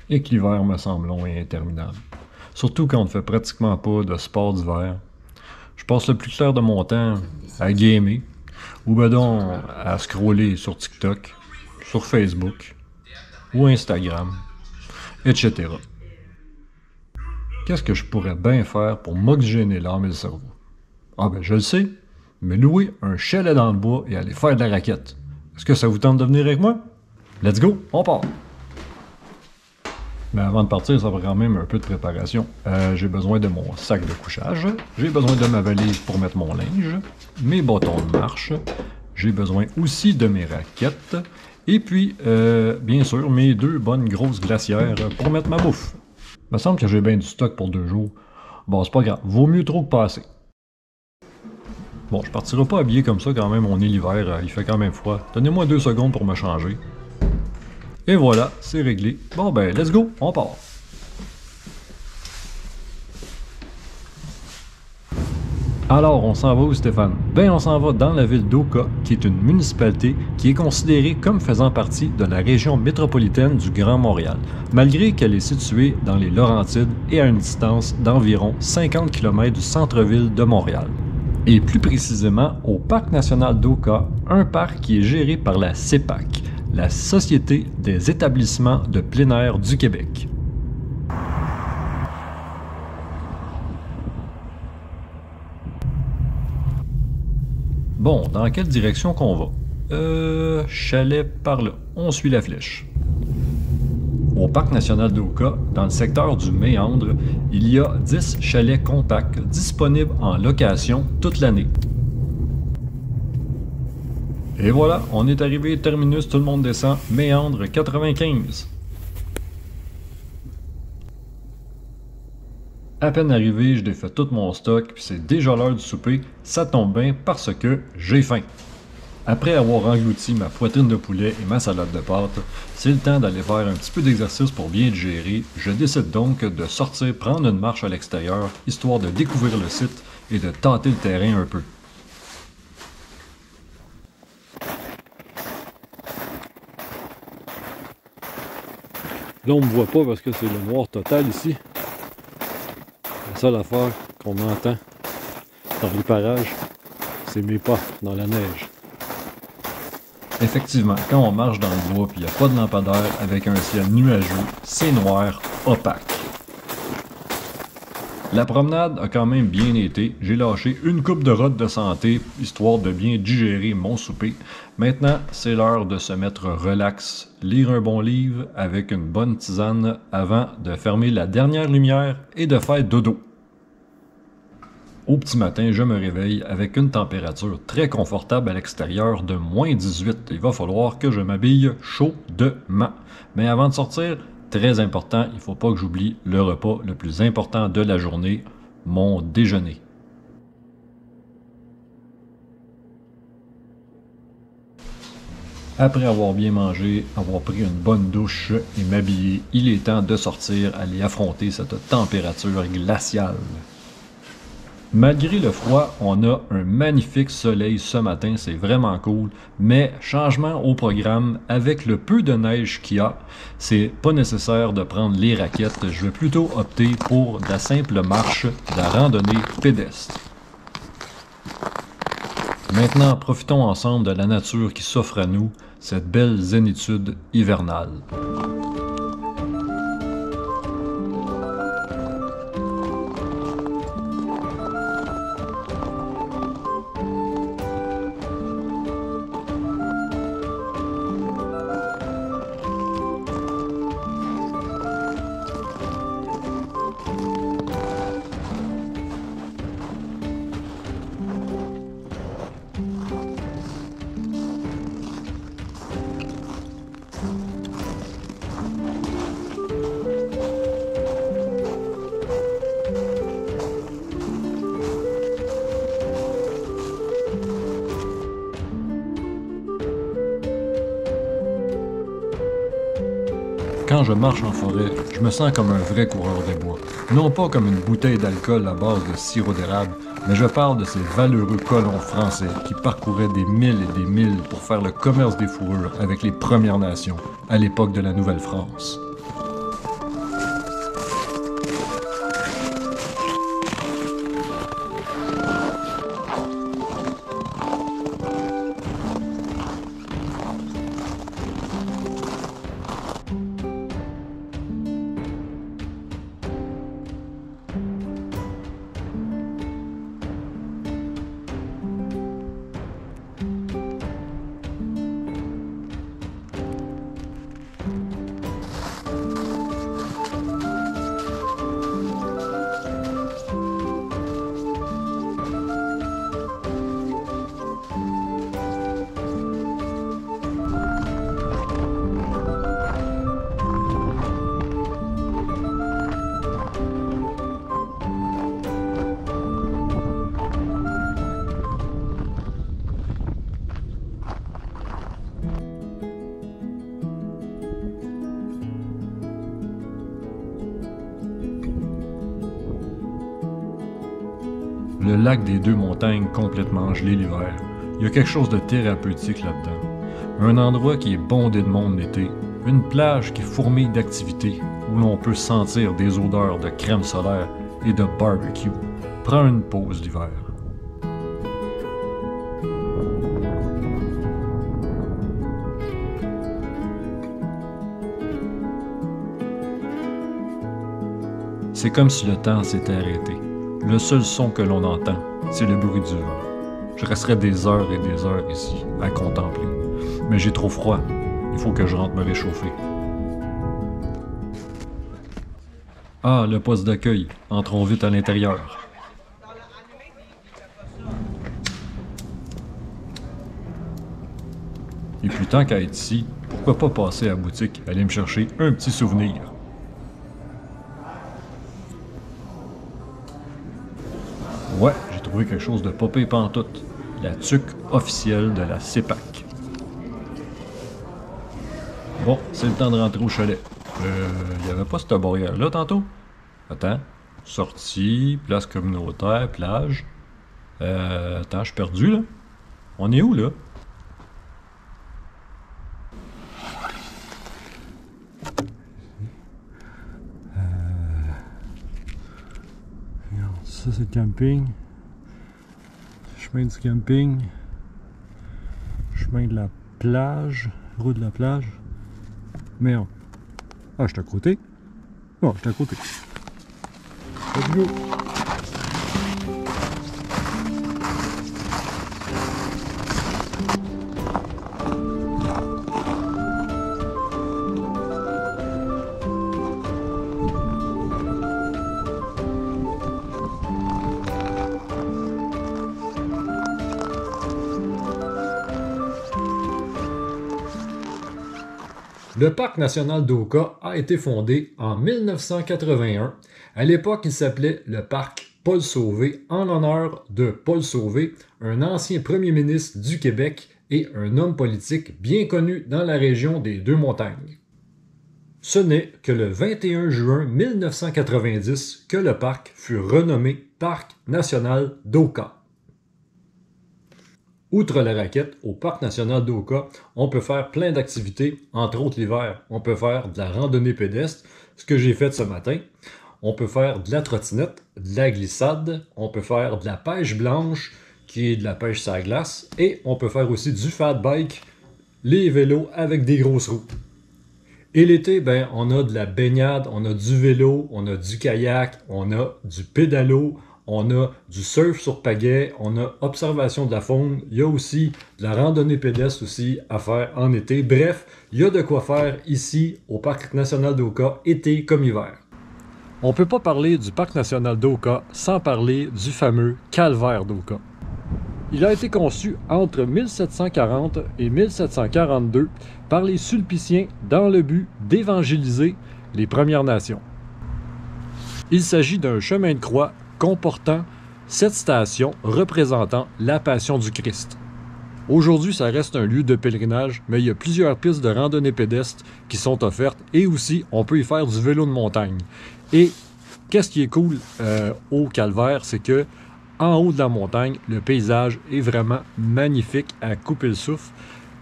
et que l'hiver me semble long et interminable. Surtout quand on ne fait pratiquement pas de sport d'hiver. Je passe le plus clair de mon temps à gamer, ou ben donc à scroller sur TikTok, sur Facebook, ou Instagram, etc. Qu'est-ce que je pourrais bien faire pour m'oxygéner l'âme et le cerveau? Ah ben je le sais, mais louer un chalet dans le bois et aller faire de la raquette. Est-ce que ça vous tente de venir avec moi? Let's go, on part! Mais avant de partir, ça va quand même un peu de préparation. J'ai besoin de mon sac de couchage, j'ai besoin de ma valise pour mettre mon linge, mes bâtons de marche, j'ai besoin aussi de mes raquettes, et puis, bien sûr, mes 2 bonnes grosses glacières pour mettre ma bouffe. Il me semble que j'ai bien du stock pour 2 jours. Bon, c'est pas grave, vaut mieux trop que pas assez. Bon, je partirai pas habillé comme ça quand même, on est l'hiver, il fait quand même froid. Donnez-moi 2 secondes pour me changer. Et voilà, c'est réglé. Bon ben, let's go, on part. Alors, on s'en va où, Stéphane? Ben, on s'en va dans la ville d'Oka, qui est une municipalité qui est considérée comme faisant partie de la région métropolitaine du Grand Montréal, malgré qu'elle est située dans les Laurentides et à une distance d'environ 50 km du centre-ville de Montréal. Et plus précisément au Parc national d'Oka, un parc qui est géré par la CEPAC, la Société des établissements de plein air du Québec. Bon, dans quelle direction qu'on va? Chalet par là. On suit la flèche. Au Parc national d'Oka, dans le secteur du Méandre, il y a 10 chalets compacts disponibles en location toute l'année. Et voilà, on est arrivé, terminus, tout le monde descend, Méandre 95. À peine arrivé, je défais tout mon stock, puis c'est déjà l'heure du souper, ça tombe bien parce que j'ai faim. Après avoir englouti ma poitrine de poulet et ma salade de pâtes, c'est le temps d'aller faire un petit peu d'exercice pour bien digérer. Je décide donc de sortir prendre une marche à l'extérieur, histoire de découvrir le site et de tâter le terrain un peu. Là, on me voit pas parce que c'est le noir total ici. La seule affaire qu'on entend dans les parages, c'est mes pas dans la neige. Effectivement, quand on marche dans le bois et il n'y a pas de lampadaire avec un ciel nuageux, c'est noir, opaque. La promenade a quand même bien été. J'ai lâché une coupe de rotte de santé, histoire de bien digérer mon souper. Maintenant, c'est l'heure de se mettre relax, lire un bon livre avec une bonne tisane avant de fermer la dernière lumière et de faire dodo. Au petit matin, je me réveille avec une température très confortable à l'extérieur de moins 18. Il va falloir que je m'habille chaudement. Mais avant de sortir, très important, il ne faut pas que j'oublie le repas le plus important de la journée, mon déjeuner. Après avoir bien mangé, avoir pris une bonne douche et m'habiller, il est temps de sortir, aller affronter cette température glaciale. Malgré le froid, on a un magnifique soleil ce matin, c'est vraiment cool, mais changement au programme, avec le peu de neige qu'il y a, c'est pas nécessaire de prendre les raquettes, je vais plutôt opter pour de la simple marche, de la randonnée pédestre. Maintenant, profitons ensemble de la nature qui s'offre à nous, cette belle zénitude hivernale. Quand je marche en forêt, je me sens comme un vrai coureur des bois. Non pas comme une bouteille d'alcool à base de sirop d'érable, mais je parle de ces valeureux colons français qui parcouraient des milles et des milles pour faire le commerce des fourrures avec les Premières Nations à l'époque de la Nouvelle-France. Le lac des Deux Montagnes complètement gelé l'hiver. Il y a quelque chose de thérapeutique là-dedans. Un endroit qui est bondé de monde l'été. Une plage qui fourmille d'activités où l'on peut sentir des odeurs de crème solaire et de barbecue. Prends une pause l'hiver. C'est comme si le temps s'était arrêté. Le seul son que l'on entend, c'est le bruit du vent. Je resterai des heures et des heures ici, à contempler. Mais j'ai trop froid. Il faut que je rentre me réchauffer. Ah, le poste d'accueil. Entrons vite à l'intérieur. Et puis tant qu'à être ici, pourquoi pas passer à la boutique, aller me chercher un petit souvenir. Ouais, j'ai trouvé quelque chose de pas pire pantoute. La tuque officielle de la CEPAC. Bon, c'est le temps de rentrer au chalet. Il y avait pas cette barrière-là tantôt? Attends. Sortie, place communautaire, plage. Attends, je suis perdu, là. On est où, là? Regarde, ça, c'est le camping. Chemin du camping. Chemin de la plage. Route de la plage. Merde. Ah, je suis à côté. Oh, je suis à côté. Let's go. Le Parc national d'Oka a été fondé en 1981. À l'époque, il s'appelait le Parc Paul Sauvé en l'honneur de Paul Sauvé, un ancien premier ministre du Québec et un homme politique bien connu dans la région des Deux-Montagnes. Ce n'est que le 21 juin 1990 que le parc fut renommé Parc national d'Oka. Outre la raquette, au Parc national d'Oka, on peut faire plein d'activités, entre autres l'hiver. On peut faire de la randonnée pédestre, ce que j'ai fait ce matin. On peut faire de la trottinette, de la glissade. On peut faire de la pêche blanche, qui est de la pêche sur la glace. Et on peut faire aussi du fat bike, les vélos avec des grosses roues. Et l'été, ben, on a de la baignade, on a du vélo, on a du kayak, on a du pédalo, on a du surf sur pagaie, on a observation de la faune, il y a aussi de la randonnée pédestre aussi à faire en été. Bref, il y a de quoi faire ici au Parc national d'Oka, été comme hiver. On ne peut pas parler du Parc national d'Oka sans parler du fameux calvaire d'Oka. Il a été conçu entre 1740 et 1742 par les Sulpiciens dans le but d'évangéliser les Premières Nations. Il s'agit d'un chemin de croix comportant 7 stations représentant la Passion du Christ. Aujourd'hui, ça reste un lieu de pèlerinage, mais il y a plusieurs pistes de randonnée pédestre qui sont offertes et aussi, on peut y faire du vélo de montagne. Et qu'est-ce qui est cool au Calvaire, c'est que en haut de la montagne, le paysage est vraiment magnifique à couper le souffle.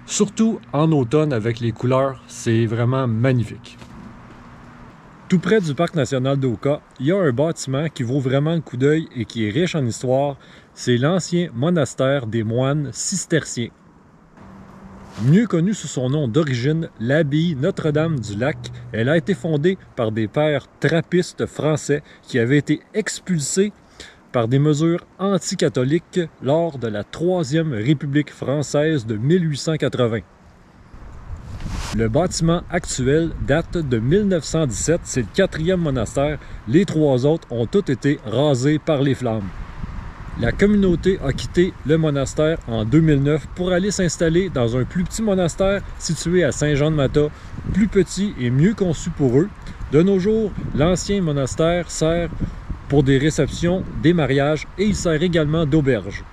Surtout en automne avec les couleurs, c'est vraiment magnifique. Tout près du Parc national d'Oka, il y a un bâtiment qui vaut vraiment le coup d'œil et qui est riche en histoire. C'est l'ancien monastère des moines cisterciens. Mieux connu sous son nom d'origine, l'abbaye Notre-Dame-du-Lac, elle a été fondée par des pères trappistes français qui avaient été expulsés par des mesures anticatholiques lors de la Troisième République française de 1880. Le bâtiment actuel date de 1917, c'est le 4e monastère. Les 3 autres ont tous été rasés par les flammes. La communauté a quitté le monastère en 2009 pour aller s'installer dans un plus petit monastère situé à Saint-Jean-de-Mata, plus petit et mieux conçu pour eux. De nos jours, l'ancien monastère sert pour des réceptions, des mariages et il sert également d'auberge.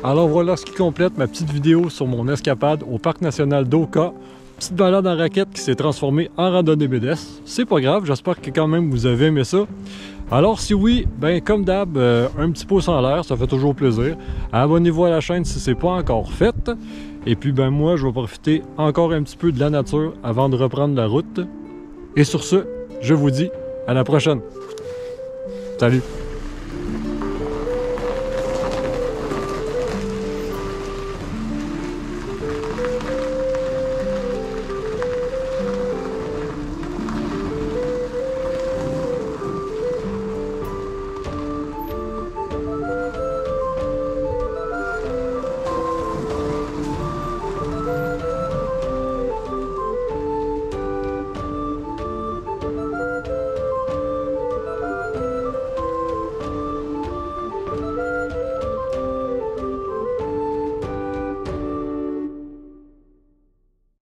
Alors voilà ce qui complète ma petite vidéo sur mon escapade au Parc national d'Oka. Petite balade en raquette qui s'est transformée en randonnée pédestre. C'est pas grave, j'espère que quand même vous avez aimé ça. Alors si oui, ben comme d'hab, un petit pouce en l'air, ça fait toujours plaisir. Abonnez-vous à la chaîne si c'est pas encore fait. Et puis ben moi, je vais profiter encore un petit peu de la nature avant de reprendre la route. Et sur ce, je vous dis à la prochaine. Salut!